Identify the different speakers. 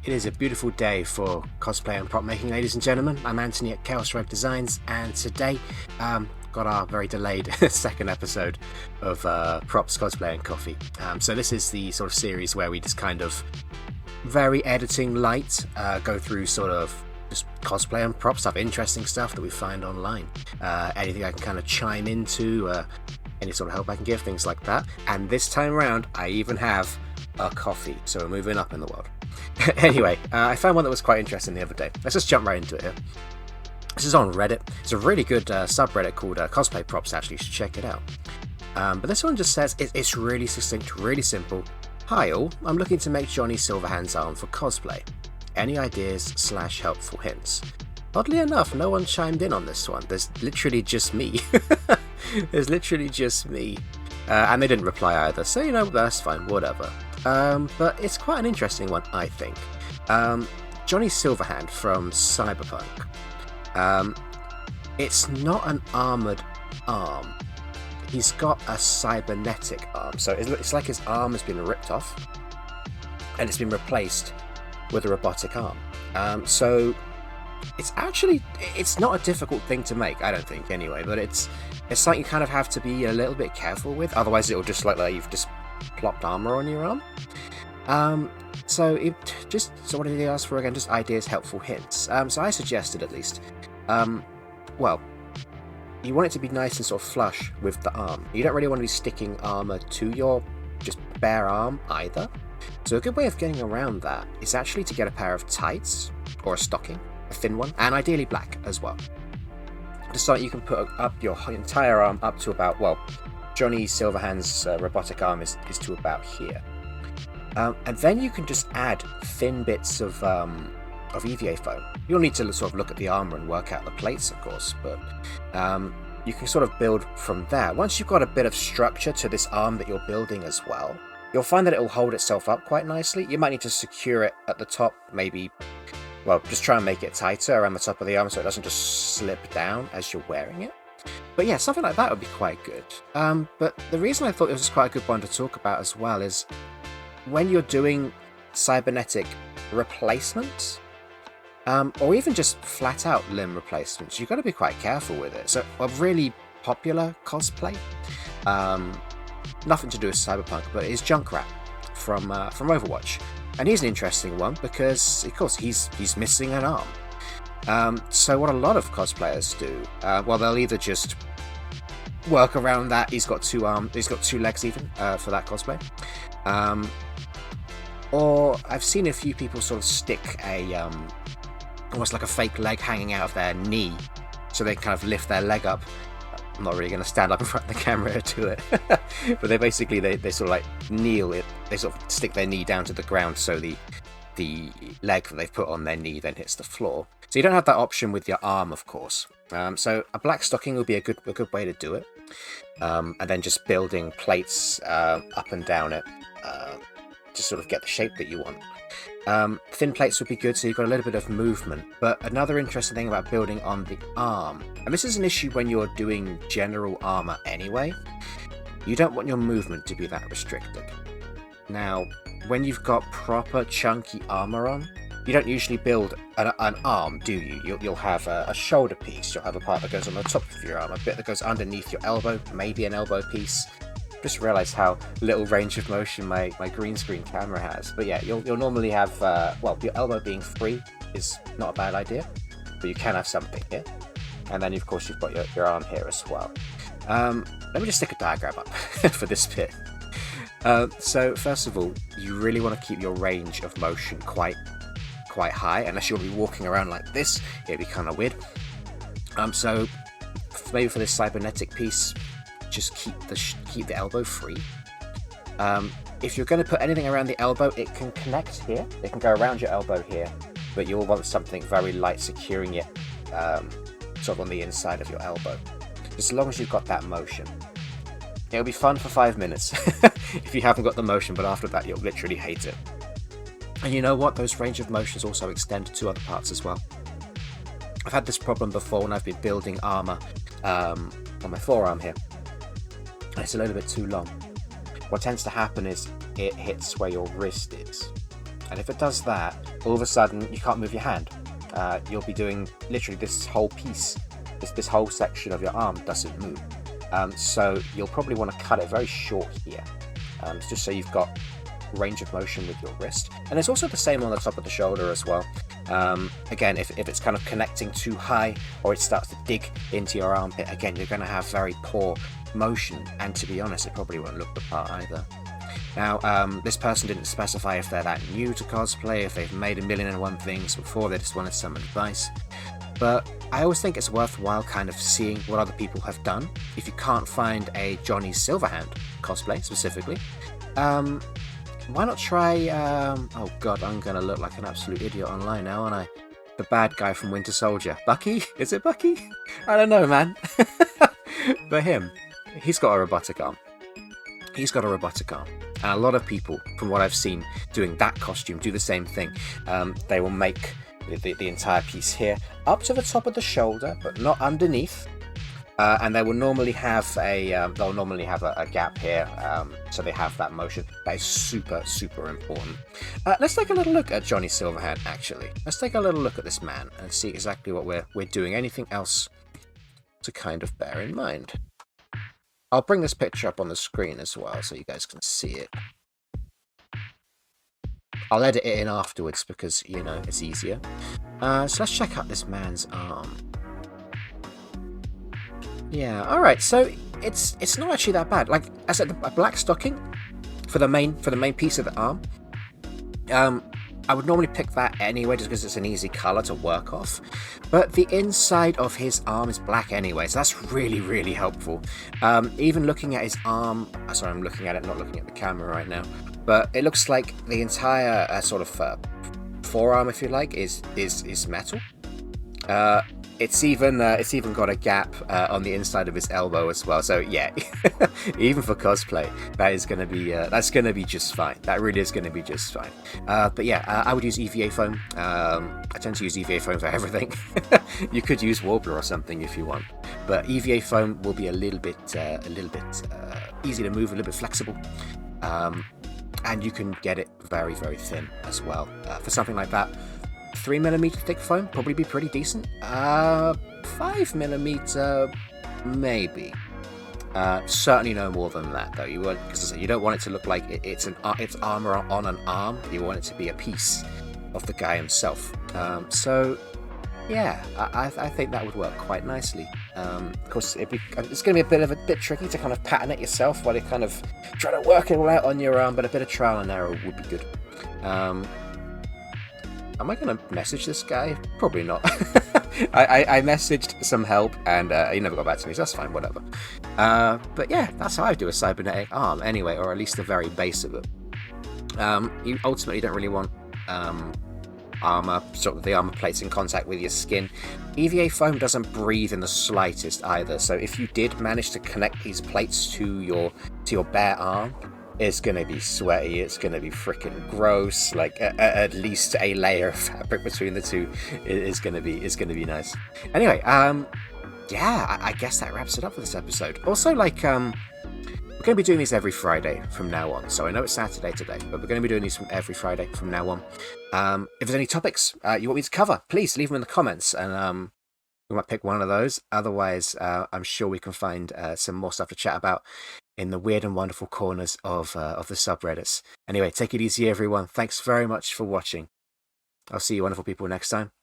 Speaker 1: It is a beautiful day for cosplay and prop making, ladies and gentlemen. I'm Anthony at Chaos Rogue Designs, and today got our very delayed second episode of Props, Cosplay and Coffee. So this is the sort of series where we just kind of very editing light, go through sort of just cosplay and prop stuff, interesting stuff that we find online. Anything I can kind of chime into, any sort of help I can give, things like that. And this time around, I even have a coffee, so we're moving up in the world. Anyway, I found one that was quite interesting the other day. Let's just jump right into it here. This is on Reddit. It's a really good subreddit called Cosplay Props, actually. You should check it out. But this one just says, it's really succinct, really simple. Hi all, I'm looking to make Johnny Silverhand's arm for cosplay. Any ideas / helpful hints? Oddly enough, no one chimed in on this one. There's literally just me. There's literally just me. And they didn't reply either, so you know, that's fine, whatever. But it's quite an interesting one, I think. Johnny Silverhand from Cyberpunk. It's not an armoured arm. He's got a cybernetic arm, so it's like his arm has been ripped off and it's been replaced with a robotic arm. So it's not a difficult thing to make, I don't think, anyway, but it's something you kind of have to be a little bit careful with, otherwise it'll just look like you've just plopped armor on your arm. So what did he ask for again? Just ideas, helpful hints. So I suggested, at least, well, you want it to be nice and sort of flush with the arm. You don't really want to be sticking armor to your just bare arm either. So a good way of getting around that is actually to get a pair of tights or a stocking, a thin one, and ideally black as well. Just so you can put up your entire arm up to about, well, Johnny Silverhand's robotic arm is to about here. And then you can just add thin bits of EVA foam. You'll need to sort of look at the armor and work out the plates, of course, but you can sort of build from there. Once you've got a bit of structure to this arm that you're building as well, you'll find that it will hold itself up quite nicely. You might need to secure it at the top, maybe, well, just try and make it tighter around the top of the arm so it doesn't just slip down as you're wearing it. But yeah, something like that would be quite good. But the reason I thought it was quite a good one to talk about as well is when you're doing cybernetic replacements, or even just flat out limb replacements, you've got to be quite careful with it. So a really popular cosplay, nothing to do with Cyberpunk, but is Junkrat from Overwatch. And he's an interesting one because, of course, he's missing an arm. So what a lot of cosplayers do, well, they'll either just work around that. He's got two legs even for that cosplay. Or I've seen a few people sort of stick a almost like a fake leg hanging out of their knee, so they kind of lift their leg up. I'm not really going to stand up in front of the camera to do it, but they basically they sort of like kneel it. They sort of stick their knee down to the ground, so the leg that they've put on their knee then hits the floor. So you don't have that option with your arm, of course. So a black stocking would be a good way to do it, and then just building plates up and down it to sort of get the shape that you want. Thin plates would be good, so you've got a little bit of movement. But another interesting thing about building on the arm, and this is an issue when you're doing general armor anyway, you don't want your movement to be that restricted. Now, when you've got proper chunky armor on, you don't usually build an arm, do you? You'll have a shoulder piece, you'll have a part that goes on the top of your arm, a bit that goes underneath your elbow, maybe an elbow piece. Just realised how little range of motion my green screen camera has. But yeah, you'll normally have, well, your elbow being free is not a bad idea, but you can have something here. And then, of course, you've got your arm here as well. Let me just stick a diagram up for this bit. So, first of all, you really want to keep your range of motion quite high, unless you'll be walking around like this. It'd be kind of weird. So, maybe for this cybernetic piece, just keep the elbow free. If you're going to put anything around the elbow, it can connect here. It can go around your elbow here, but you'll want something very light securing it sort of on the inside of your elbow. As long as you've got that motion. It'll be fun for 5 minutes if you haven't got the motion, but after that you'll literally hate it. And you know what? Those range of motions also extend to other parts as well. I've had this problem before when I've been building armor on my forearm here. It's a little bit too long. What tends to happen is it hits where your wrist is. And if it does that, all of a sudden you can't move your hand. You'll be doing literally this whole piece, this whole section of your arm doesn't move. So you'll probably want to cut it very short here, just so you've got range of motion with your wrist. And it's also the same on the top of the shoulder as well. Again, if it's kind of connecting too high or it starts to dig into your armpit, again, you're going to have very poor motion, and to be honest, it probably won't look the part either. Now, this person didn't specify if they're that new to cosplay, if they've made 1,000,001 things before, they just wanted some advice. But I always think it's worthwhile kind of seeing what other people have done. If you can't find a Johnny Silverhand cosplay specifically, why not try, oh god, I'm gonna look like an absolute idiot online now, aren't I? The bad guy from Winter Soldier. Bucky? Is it Bucky? I don't know, man. But him, he's got a robotic arm. He's got a robotic arm. And a lot of people, from what I've seen, doing that costume, do the same thing. They will make the entire piece here up to the top of the shoulder, but not underneath. And they will normally have a gap here, so they have that motion. That is super, super important. Let's take a little look at Johnny Silverhand, actually. Let's take a little look at this man and see exactly what we're doing. Anything else to kind of bear in mind? I'll bring this picture up on the screen as well, so you guys can see it. I'll edit it in afterwards because, you know, it's easier. So let's check out this man's arm. Yeah, alright, so it's not actually that bad. Like I said, a black stocking for the main piece of the arm. I would normally pick that anyway, just because it's an easy colour to work off. But the inside of his arm is black anyway, so that's really, really helpful. Even looking at his arm, sorry, I'm looking at it, not looking at the camera right now, but it looks like the entire sort of forearm, if you like, is metal. It's even got a gap on the inside of his elbow as well. So yeah, even for cosplay, that's gonna be just fine. That really is gonna be just fine. But yeah, I would use EVA foam. I tend to use EVA foam for everything. You could use Warbler or something if you want, but EVA foam will be a little bit easy to move, a little bit flexible. And you can get it very, very thin as well. For something like that, 3mm thick foam probably be pretty decent. 5mm maybe. Certainly no more than that though. You want, because you don't want it to look like it's armor on an arm. You want it to be a piece of the guy himself. So yeah, I think that would work quite nicely. Of course, it's going to be a bit tricky to kind of pattern it yourself while you're kind of trying to work it all out on your arm, but a bit of trial and error would be good. Am I going to message this guy? Probably not. I messaged some help and he never got back to me, so that's fine, whatever. But yeah, that's how I do a cybernetic arm anyway, or at least the very base of it. You ultimately don't really want armor, sort of the armor plates in contact with your skin. EVA foam doesn't breathe in the slightest either, so if you did manage to connect these plates to your bare arm, it's going to be sweaty, it's going to be freaking gross. Like at least a layer of fabric between the two is going to be nice. Anyway, yeah, I guess that wraps it up for this episode. Also, like, we're going to be doing these every Friday from now on. So I know it's Saturday today, but we're going to be doing these every Friday from now on. If there's any topics you want me to cover, please leave them in the comments, and we might pick one of those. Otherwise, I'm sure we can find some more stuff to chat about in the weird and wonderful corners of the subreddits. Anyway, take it easy, everyone. Thanks very much for watching. I'll see you wonderful people next time.